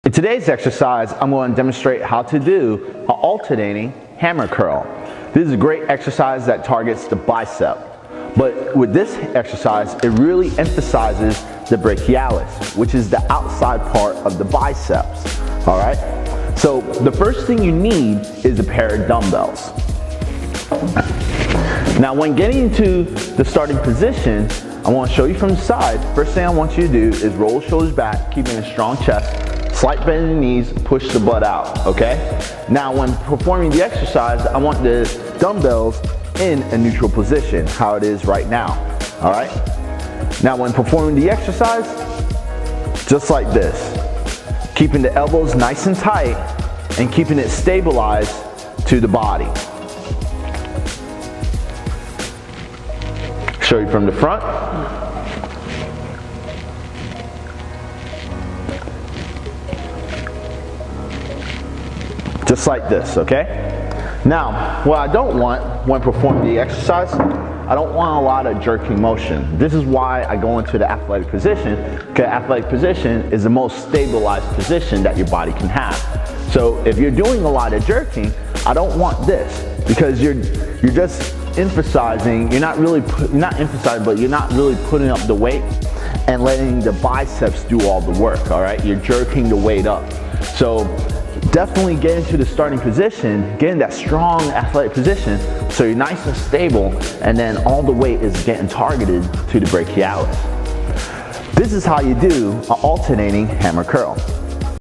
In today's exercise, I'm going to demonstrate how to do an alternating hammer curl. This is a great exercise that targets the bicep. But with this exercise, it really emphasizes the brachialis, which is the outside part of the biceps. All right? So the first thing you need is a pair of dumbbells. Now when getting into the starting position, I want to show you from the side. First thing I want you to do is roll the shoulders back, keeping a strong chest, slight bend in the knees, push the butt out, okay? Now when performing the exercise, I want the dumbbells in a neutral position, how it is right now, all right? Now when performing the exercise, just like this, keeping the elbows nice and tight and keeping it stabilized to the body. Show you from the front. Just like this, okay? Now, what I don't want when performing the exercise, I don't want a lot of jerking motion. This is why I go into the athletic position, because athletic position is the most stabilized position that your body can have. So if you're doing a lot of jerking, I don't want this, because you're just emphasizing, you're not really putting up the weight and letting the biceps do all the work, all right? You're jerking the weight up. So definitely get into the starting position, get in that strong athletic position so you're nice and stable, and then all the weight is getting targeted to the brachialis. This is how you do an alternating hammer curl.